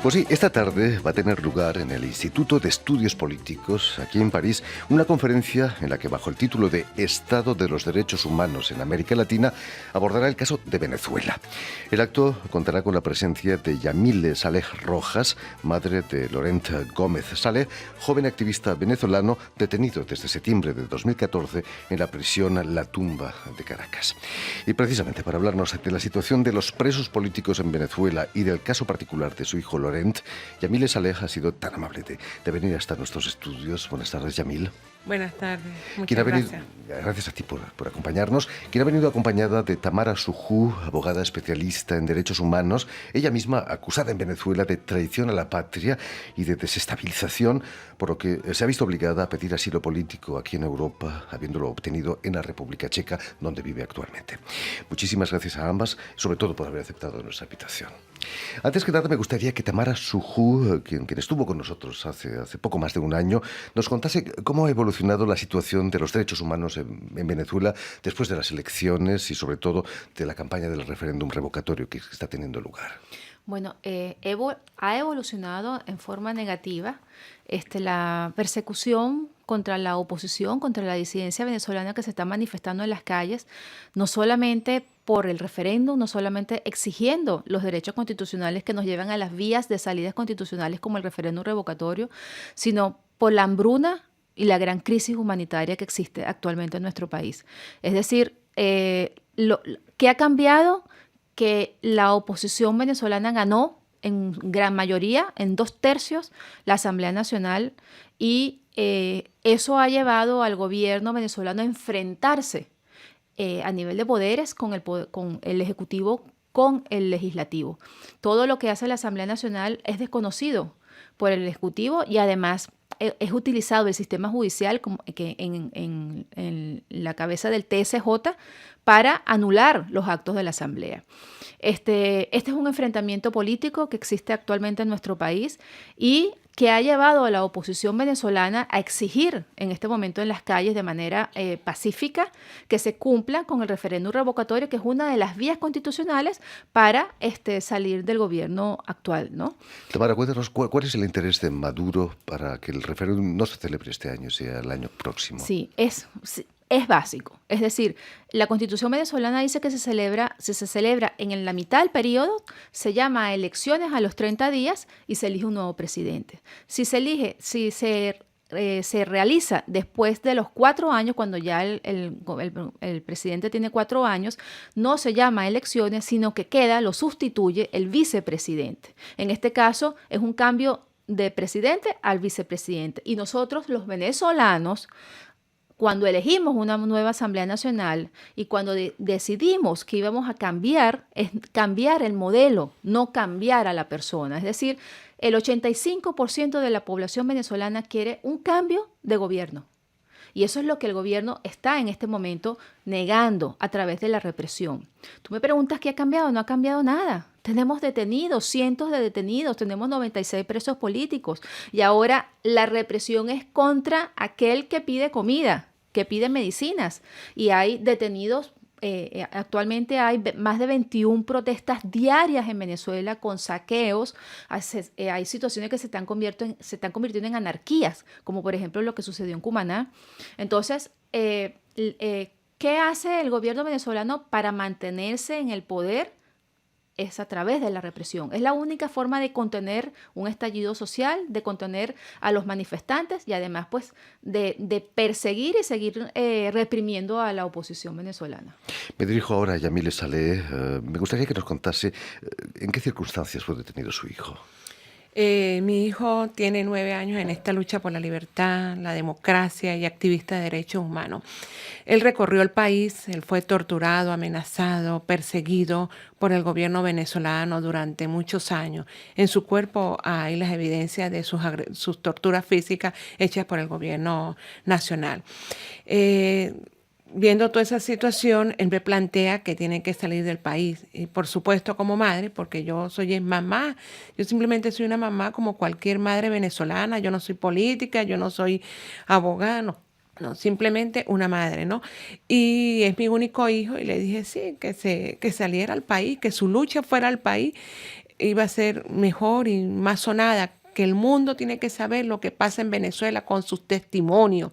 Pues sí, esta tarde va a tener lugar en el Instituto de Estudios Políticos, aquí en París, una conferencia en la que, bajo el título de Estado de los Derechos Humanos en América Latina, abordará el caso de Venezuela. El acto contará con la presencia de Yamile Saleh Rojas, madre de Laurent Gómez Saleh, joven activista venezolano detenido desde septiembre de 2014 en la prisión La Tumba de Caracas. Y precisamente para hablarnos de la situación de los presos políticos en Venezuela y del caso particular de su hijo Laurent, Yamile Saleh ha sido tan amable de venir hasta nuestros estudios. Buenas tardes, Yamil. Buenas tardes, ¿Quién ha muchas venido? gracias. Gracias a ti por acompañarnos. Quien ha venido acompañada de Tamara Sujú, abogada especialista en derechos humanos, ella misma acusada en Venezuela de traición a la patria y de desestabilización, por lo que se ha visto obligada a pedir asilo político aquí en Europa, habiéndolo obtenido en la República Checa, donde vive actualmente. Muchísimas gracias a ambas, sobre todo por haber aceptado nuestra invitación. Antes que nada, me gustaría que Tamara Sujú, quien estuvo con nosotros hace poco más de un año, nos contase cómo ha evolucionado la situación de los derechos humanos en Venezuela después de las elecciones y, sobre todo, de la campaña del referéndum revocatorio que está teniendo lugar. Bueno, ha evolucionado en forma negativa la persecución contra la oposición, contra la disidencia venezolana que se está manifestando en las calles, no solamente por el referéndum, no solamente exigiendo los derechos constitucionales que nos llevan a las vías de salidas constitucionales como el referéndum revocatorio, sino por la hambruna y la gran crisis humanitaria que existe actualmente en nuestro país. Es decir, ¿qué ha cambiado? Que la oposición venezolana ganó en gran mayoría, en 2/3, la Asamblea Nacional, y eso ha llevado al gobierno venezolano a enfrentarse a nivel de poderes con el Ejecutivo, con el Legislativo. Todo lo que hace la Asamblea Nacional es desconocido por el Ejecutivo y además es utilizado el sistema judicial en la cabeza del TSJ para anular los actos de la Asamblea. Este es un enfrentamiento político que existe actualmente en nuestro país y que ha llevado a la oposición venezolana a exigir en este momento en las calles de manera pacífica que se cumpla con el referéndum revocatorio, que es una de las vías constitucionales para salir del gobierno actual, ¿no? Tamara, cuéntanos, ¿cuál es el interés de Maduro para que el referéndum no se celebre este año, sea el año próximo? Sí, es básico. Es decir, la Constitución venezolana dice que si se celebra en la mitad del periodo, se llama a elecciones a los 30 días y se elige un nuevo presidente. Si se realiza después de los 4 años, cuando ya el presidente tiene 4 años, no se llama elecciones, sino que lo sustituye el vicepresidente. En este caso, es un cambio de presidente al vicepresidente. Y nosotros, los venezolanos, cuando elegimos una nueva Asamblea Nacional y cuando decidimos que íbamos a cambiar, es cambiar el modelo, no cambiar a la persona. Es decir, el 85% de la población venezolana quiere un cambio de gobierno. Y eso es lo que el gobierno está en este momento negando a través de la represión. Tú me preguntas qué ha cambiado. No ha cambiado nada. Tenemos detenidos, cientos de detenidos, tenemos 96 presos políticos y ahora la represión es contra aquel que pide comida, que pide medicinas, y hay detenidos. Actualmente hay más de 21 protestas diarias en Venezuela con saqueos. Hay situaciones que se están convirtiendo en anarquías, como por ejemplo lo que sucedió en Cumaná. Entonces, ¿qué hace el gobierno venezolano para mantenerse en el poder? Es a través de la represión. Es la única forma de contener un estallido social, de contener a los manifestantes y además pues de perseguir y seguir reprimiendo a la oposición venezolana. Me dirijo ahora a Yamile Saleh. Me gustaría que nos contase en qué circunstancias fue detenido su hijo. Mi hijo tiene 9 años en esta lucha por la libertad, la democracia y activista de derechos humanos. Él recorrió el país, él fue torturado, amenazado, perseguido por el gobierno venezolano durante muchos años. En su cuerpo hay las evidencias de sus torturas físicas hechas por el gobierno nacional. Viendo toda esa situación, él me plantea que tiene que salir del país. Y por supuesto como madre, porque yo soy mamá, yo simplemente soy una mamá como cualquier madre venezolana, yo no soy política, yo no soy abogada, no, simplemente una madre, ¿no? Y es mi único hijo y le dije sí, que saliera al país, que su lucha fuera al país. iba a ser mejor y más sonada, que el mundo tiene que saber lo que pasa en Venezuela con sus testimonios.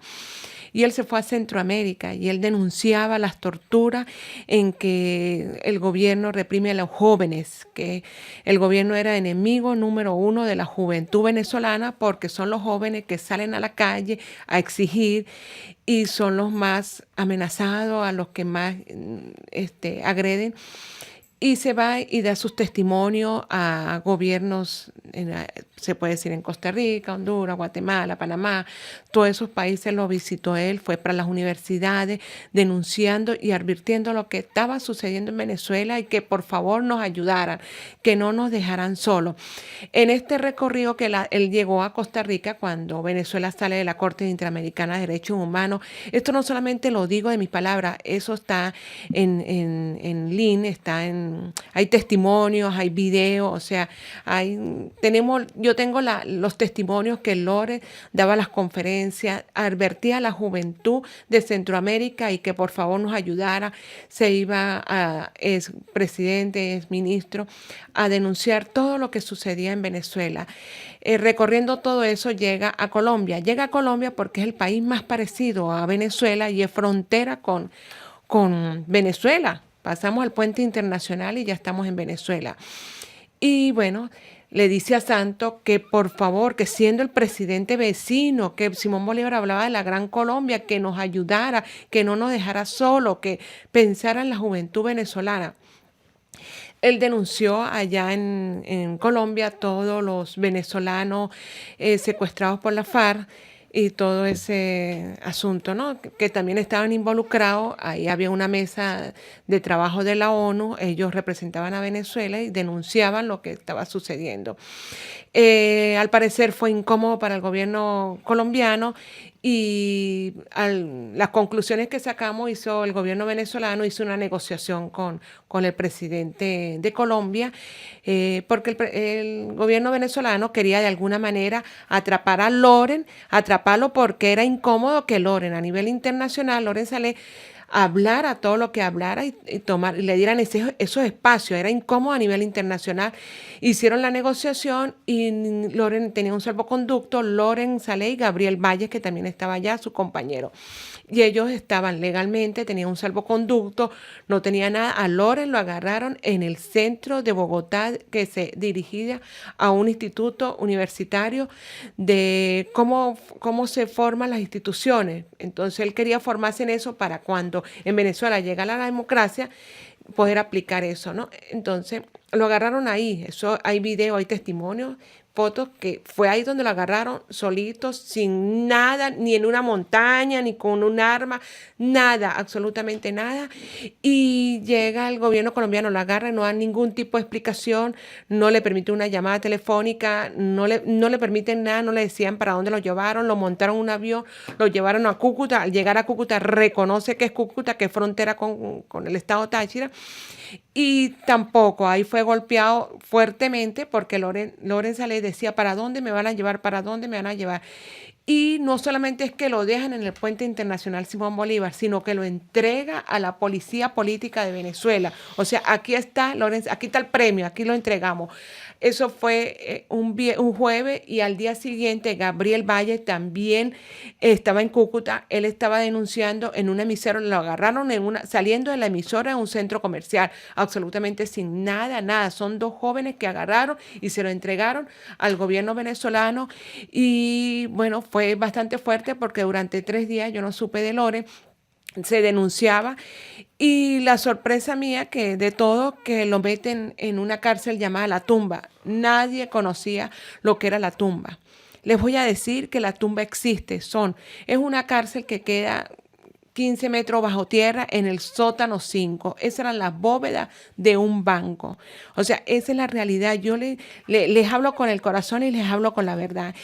Y él se fue a Centroamérica y él denunciaba las torturas en que el gobierno reprime a los jóvenes, que el gobierno era enemigo número uno de la juventud venezolana porque son los jóvenes que salen a la calle a exigir y son los más amenazados, a los que más agreden. Y se va y da sus testimonios a gobiernos, se puede decir en Costa Rica, Honduras, Guatemala, Panamá, todos esos países los visitó él, fue para las universidades denunciando y advirtiendo lo que estaba sucediendo en Venezuela y que por favor nos ayudaran, que no nos dejaran solos. En este recorrido que él llegó a Costa Rica cuando Venezuela sale de la Corte Interamericana de Derechos Humanos, esto no solamente lo digo de mis palabras, eso está en línea, hay testimonios, hay videos, o sea, yo tengo los testimonios que Loren daba a las conferencias, advertía a la juventud de Centroamérica y que por favor nos ayudara, es presidente, es ministro, a denunciar todo lo que sucedía en Venezuela. Recorriendo todo eso llega a Colombia porque es el país más parecido a Venezuela y es frontera con Venezuela. Pasamos al puente internacional y ya estamos en Venezuela. Y bueno, le dice a Santos que por favor, que siendo el presidente vecino, que Simón Bolívar hablaba de la Gran Colombia, que nos ayudara, que no nos dejara solos, que pensara en la juventud venezolana. Él denunció allá en Colombia a todos los venezolanos secuestrados por la FARC y todo ese asunto, ¿no? Que también estaban involucrados. Ahí había una mesa de trabajo de la ONU, ellos representaban a Venezuela y denunciaban lo que estaba sucediendo. Al parecer fue incómodo para el gobierno colombiano y las conclusiones que sacamos el gobierno venezolano hizo una negociación con el presidente de Colombia, porque el gobierno venezolano quería de alguna manera atrapar a Loren, atraparlo porque era incómodo que Loren a nivel internacional, Loren Saleh, hablara todo lo que hablara y le dieran esos espacios. Era incómodo a nivel internacional. Hicieron la negociación y Loren tenía un salvoconducto, Loren Saleh y Gabriel Valles, que también estaba allá, su compañero. Y ellos estaban legalmente, tenían un salvoconducto, no tenía nada. A Loren lo agarraron en el centro de Bogotá, que se dirigía a un instituto universitario de cómo se forman las instituciones. Entonces él quería formarse en eso para cuando en Venezuela llega la democracia, poder aplicar eso, ¿no? Entonces lo agarraron ahí, eso hay video, hay testimonios, fotos, que fue ahí donde lo agarraron solitos, sin nada, ni en una montaña, ni con un arma, nada, absolutamente nada. Y llega el gobierno colombiano, lo agarra, no da ningún tipo de explicación, no le permite una llamada telefónica, no le permiten nada, no le decían para dónde lo llevaron, lo montaron en un avión, lo llevaron a Cúcuta. Al llegar a Cúcuta reconoce que es Cúcuta, que es frontera con el estado Táchira. Y tampoco, ahí fue golpeado fuertemente porque Loren Saleh decía, ¿para dónde me van a llevar? ¿Para dónde me van a llevar? Y no solamente es que lo dejan en el puente internacional Simón Bolívar, sino que lo entrega a la policía política de Venezuela. O sea, aquí está aquí está el premio, aquí lo entregamos. Eso fue un jueves y al día siguiente Gabriel Valle también estaba en Cúcuta. Él estaba denunciando en una emisora, lo agarraron saliendo de la emisora en un centro comercial, absolutamente sin nada. Son dos jóvenes que agarraron y se lo entregaron al gobierno venezolano y bueno, fue bastante fuerte porque durante 3 días yo no supe de Loren, se denunciaba y la sorpresa mía que de todo que lo meten en una cárcel llamada La Tumba. Nadie conocía lo que era La Tumba. Les voy a decir que La Tumba existe, es una cárcel que queda 15 metros bajo tierra en el sótano 5. Esas eran las bóvedas de un banco. O sea, esa es la realidad. Yo les hablo con el corazón y les hablo con la verdad.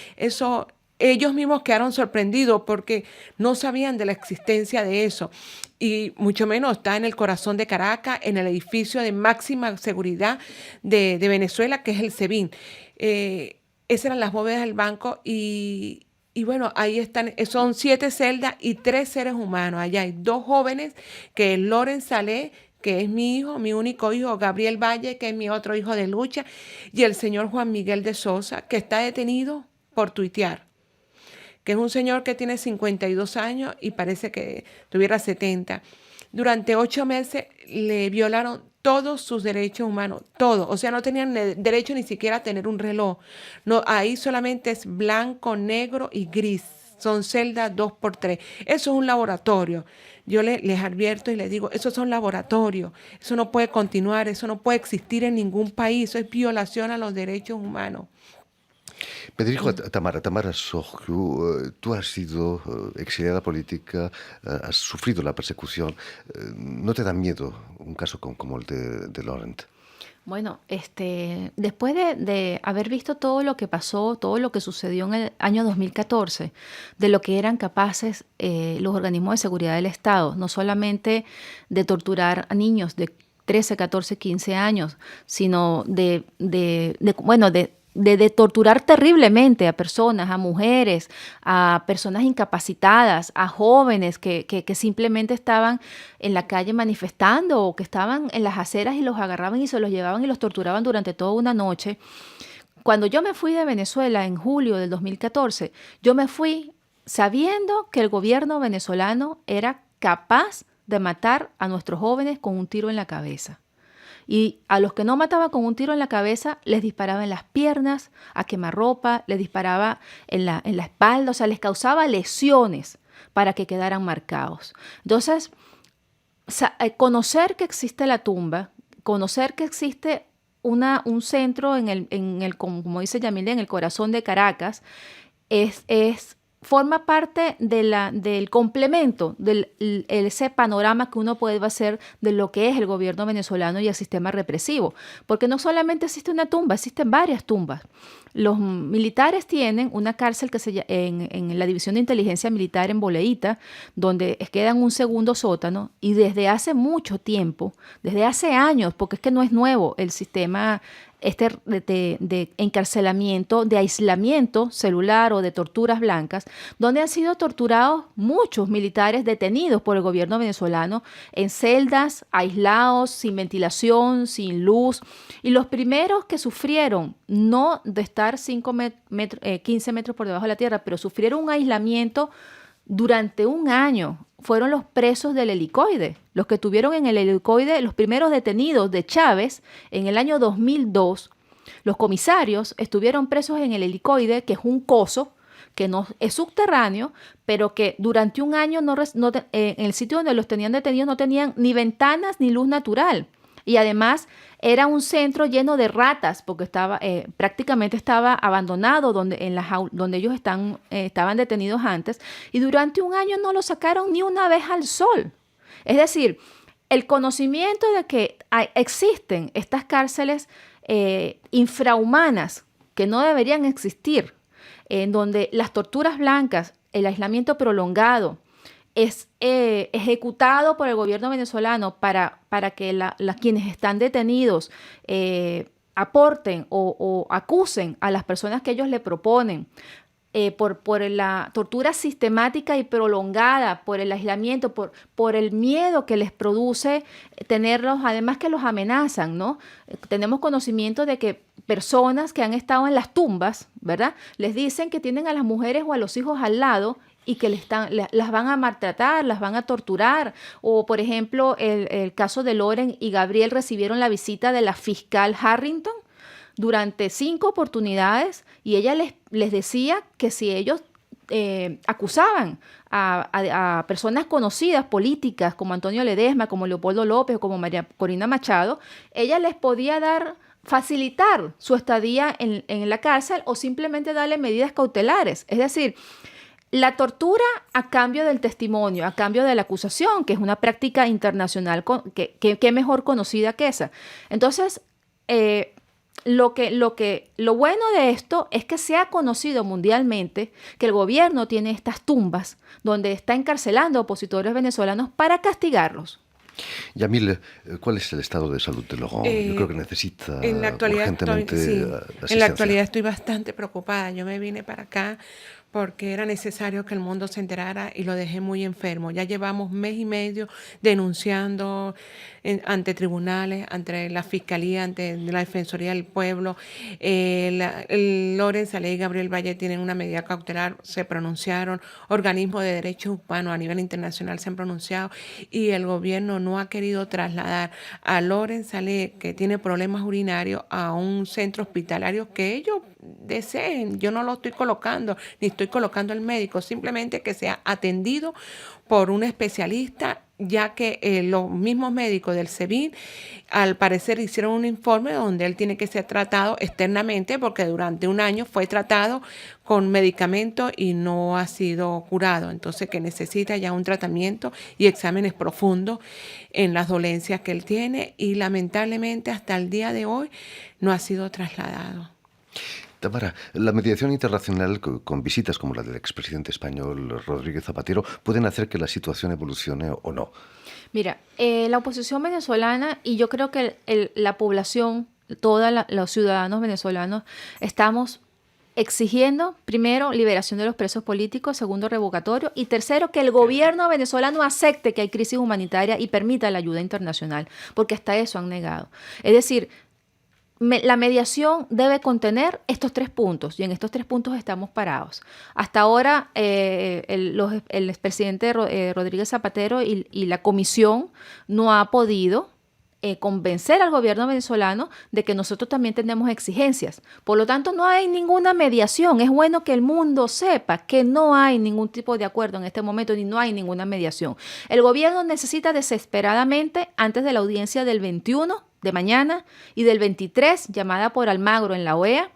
Ellos mismos quedaron sorprendidos porque no sabían de la existencia de eso. Y mucho menos está en el corazón de Caracas, en el edificio de máxima seguridad de Venezuela, que es el SEBIN. Esas eran las bóvedas del banco y bueno, ahí están, son 7 celdas y 3 seres humanos. Allá hay 2 jóvenes, que es Loren Saleh, que es mi hijo, mi único hijo, Gabriel Valle, que es mi otro hijo de lucha, y el señor Juan Miguel de Sosa, que está detenido por tuitear, que es un señor que tiene 52 años y parece que tuviera 70. Durante 8 meses le violaron todos sus derechos humanos, todos. O sea, no tenían derecho ni siquiera a tener un reloj. No, ahí solamente es blanco, negro y gris. Son celdas 2x3. Eso es un laboratorio. Yo les advierto y les digo, eso son laboratorios. Eso no puede continuar, eso no puede existir en ningún país. Eso es violación a los derechos humanos. Me dirijo a Tamara Soglu. Tú has sido exiliada política, has sufrido la persecución. ¿No te da miedo un caso como el de Laurent? Bueno, después de haber visto todo lo que pasó, todo lo que sucedió en el año 2014, de lo que eran capaces los organismos de seguridad del Estado, no solamente de torturar a niños de 13, 14, 15 años, sino de torturar terriblemente a personas, a mujeres, a personas incapacitadas, a jóvenes que simplemente estaban en la calle manifestando o que estaban en las aceras y los agarraban y se los llevaban y los torturaban durante toda una noche. Cuando yo me fui de Venezuela en julio del 2014, yo me fui sabiendo que el gobierno venezolano era capaz de matar a nuestros jóvenes con un tiro en la cabeza. Y a los que no mataba con un tiro en la cabeza, les disparaba en las piernas, a quemarropa, les disparaba en la espalda, o sea, les causaba lesiones para que quedaran marcados. Entonces, conocer que existe la tumba, conocer que existe un centro como dice Yamile, en el corazón de Caracas, forma parte del complemento, ese panorama que uno puede hacer de lo que es el gobierno venezolano y el sistema represivo. Porque no solamente existe una tumba, existen varias tumbas. Los militares tienen una cárcel en la División de Inteligencia Militar en Boleíta, donde quedan un segundo sótano, y desde hace mucho tiempo, desde hace años, porque es que no es nuevo el sistema de encarcelamiento, de aislamiento celular o de torturas blancas, donde han sido torturados muchos militares detenidos por el gobierno venezolano en celdas, aislados, sin ventilación, sin luz. Y los primeros que sufrieron, no de estar 15 metros por debajo de la tierra, pero sufrieron un aislamiento durante un año, fueron los presos del helicoide, los que tuvieron en el helicoide, los primeros detenidos de Chávez en el año 2002. Los comisarios estuvieron presos en el helicoide, que es un coso, que no es subterráneo, pero que durante un año en el sitio donde los tenían detenidos no tenían ni ventanas ni luz natural. Y además era un centro lleno de ratas, porque prácticamente estaba abandonado donde ellos estaban detenidos antes, y durante un año no lo sacaron ni una vez al sol. Es decir, el conocimiento de que existen estas cárceles infrahumanas que no deberían existir, en donde las torturas blancas, el aislamiento prolongado, es ejecutado por el gobierno venezolano para que quienes están detenidos aporten o acusen a las personas que ellos le proponen por la tortura sistemática y prolongada, por el aislamiento, por el miedo que les produce tenerlos, además que los amenazan, ¿no? Tenemos conocimiento de que personas que han estado en las tumbas, ¿verdad?, les dicen que tienen a las mujeres o a los hijos al lado y que las van a maltratar, las van a torturar. O, por ejemplo, el caso de Laurent y Gabriel recibieron la visita de la fiscal Harrington durante 5 oportunidades, y ella les decía que si ellos acusaban a personas conocidas, políticas, como Antonio Ledesma, como Leopoldo López o como María Corina Machado, ella les podía facilitar su estadía en la cárcel o simplemente darle medidas cautelares. Es decir, la tortura a cambio del testimonio, a cambio de la acusación, que es una práctica internacional que mejor conocida que esa. Entonces, lo bueno de esto es que se ha conocido mundialmente que el gobierno tiene estas tumbas donde está encarcelando a opositores venezolanos para castigarlos. Yamile, ¿cuál es el estado de salud de Laurent? Yo creo que necesita urgentemente asistencia. En la actualidad estoy bastante preocupada. Yo me vine para acá porque era necesario que el mundo se enterara y lo dejé muy enfermo. Ya llevamos mes y medio denunciando ante tribunales, ante la Fiscalía, ante la Defensoría del Pueblo. Loren Saleh y Gabriel Valle tienen una medida cautelar, se pronunciaron, organismos de derechos humanos a nivel internacional se han pronunciado y el gobierno no ha querido trasladar a Loren Saleh, que tiene problemas urinarios, a un centro hospitalario que ellos deseen. Yo no lo estoy colocando, ni estoy colocando al médico, simplemente que sea atendido por un especialista, ya que los mismos médicos del SEBIN al parecer hicieron un informe donde él tiene que ser tratado externamente porque durante un año fue tratado con medicamentos y no ha sido curado, entonces que necesita ya un tratamiento y exámenes profundos en las dolencias que él tiene y lamentablemente hasta el día de hoy no ha sido trasladado. Tamara, la mediación internacional con visitas como la del expresidente español Rodríguez Zapatero pueden hacer que la situación evolucione o no. Mira, la oposición venezolana y yo creo que la población, todos los ciudadanos venezolanos, estamos exigiendo, primero, liberación de los presos políticos, segundo, revocatorio, y tercero, que el gobierno venezolano acepte que hay crisis humanitaria y permita la ayuda internacional, porque hasta eso han negado. Es decir, la mediación debe contener estos 3 puntos y en estos 3 puntos estamos parados. Hasta ahora el expresidente Rodríguez Zapatero y la comisión no ha podido convencer al gobierno venezolano de que nosotros también tenemos exigencias. Por lo tanto, no hay ninguna mediación. Es bueno que el mundo sepa que no hay ningún tipo de acuerdo en este momento ni no hay ninguna mediación. El gobierno necesita desesperadamente, antes de la audiencia del 21 de mañana y del 23, llamada por Almagro en la OEA,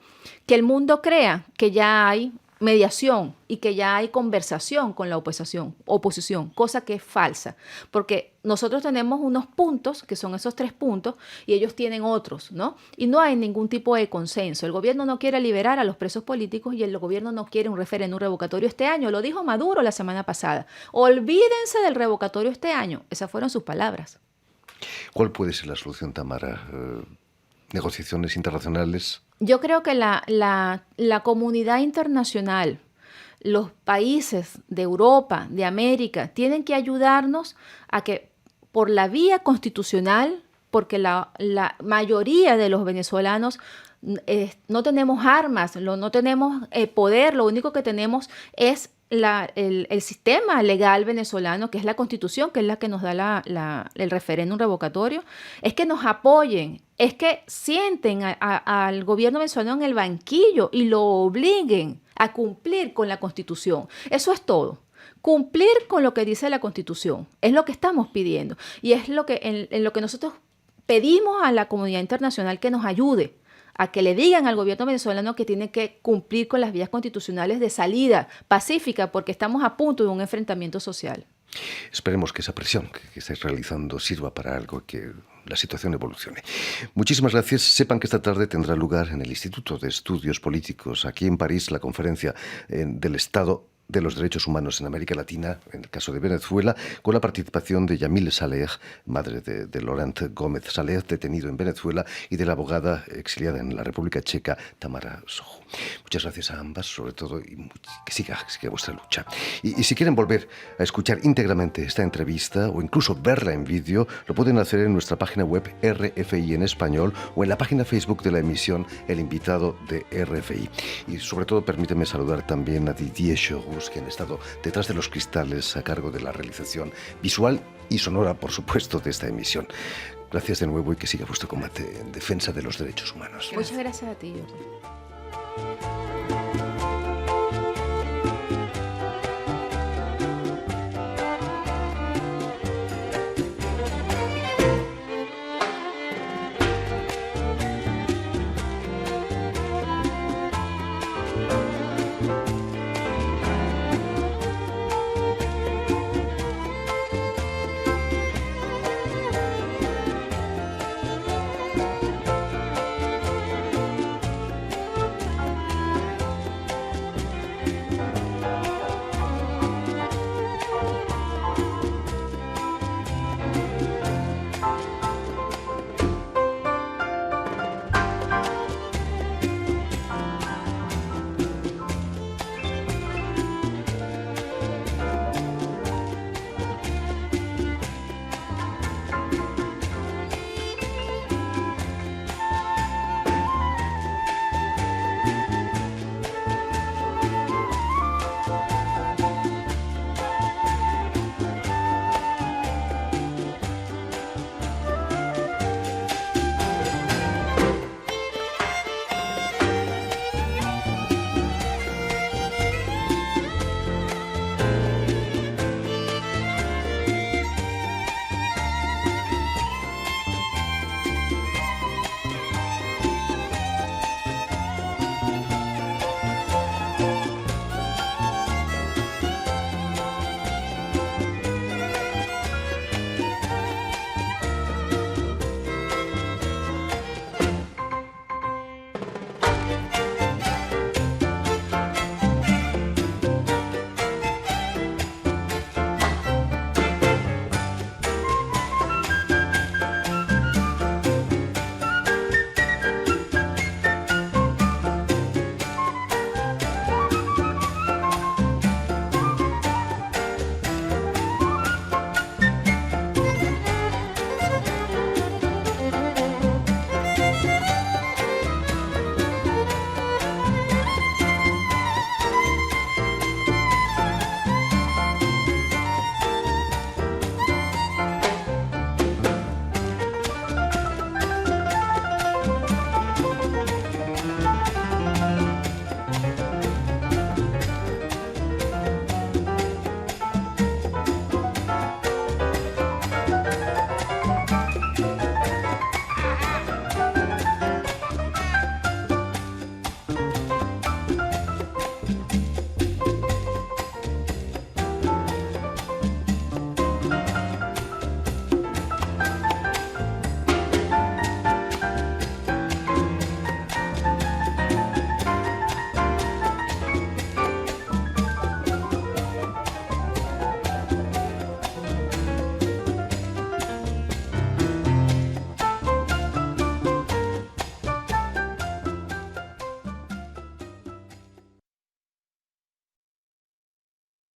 que el mundo crea que ya hay mediación y que ya hay conversación con la oposición, cosa que es falsa, porque nosotros tenemos unos puntos, que son esos 3 puntos, y ellos tienen otros, ¿no? Y no hay ningún tipo de consenso. El gobierno no quiere liberar a los presos políticos y el gobierno no quiere un referéndum revocatorio este año. Lo dijo Maduro la semana pasada. Olvídense del revocatorio este año. Esas fueron sus palabras. ¿Cuál puede ser la solución, Tamara? ¿Negociaciones internacionales? Yo creo que la comunidad internacional, los países de Europa, de América, tienen que ayudarnos a que por la vía constitucional, porque la mayoría de los venezolanos no tenemos armas, no tenemos poder, lo único que tenemos es el sistema legal venezolano, que es la Constitución, que es la que nos da el referéndum revocatorio, es que nos apoyen, es que sienten al gobierno venezolano en el banquillo y lo obliguen a cumplir con la Constitución. Eso es todo. Cumplir con lo que dice la Constitución es lo que estamos pidiendo y es lo que en lo que nosotros pedimos a la comunidad internacional que nos ayude, a que le digan al gobierno venezolano que tiene que cumplir con las vías constitucionales de salida pacífica, porque estamos a punto de un enfrentamiento social. Esperemos que esa presión que estáis realizando sirva para algo, que la situación evolucione. Muchísimas gracias. Sepan que esta tarde tendrá lugar en el Instituto de Estudios Políticos, aquí en París, la conferencia del Estado de los Derechos Humanos en América Latina, en el caso de Venezuela, con la participación de Yamile Saleh, madre de Laurent Gómez Saleh, detenido en Venezuela, y de la abogada exiliada en la República Checa, Tamara Soju. Muchas gracias a ambas, sobre todo, y que siga vuestra lucha. Y si quieren volver a escuchar íntegramente esta entrevista o incluso verla en vídeo, lo pueden hacer en nuestra página web RFI en español o en la página Facebook de la emisión El Invitado de RFI. Y sobre todo, permíteme saludar también a Didier Chorus, que han estado detrás de los cristales a cargo de la realización visual y sonora, por supuesto, de esta emisión. Gracias de nuevo y que siga vuestro combate en defensa de los derechos humanos. Muchas gracias a ti, Jordi.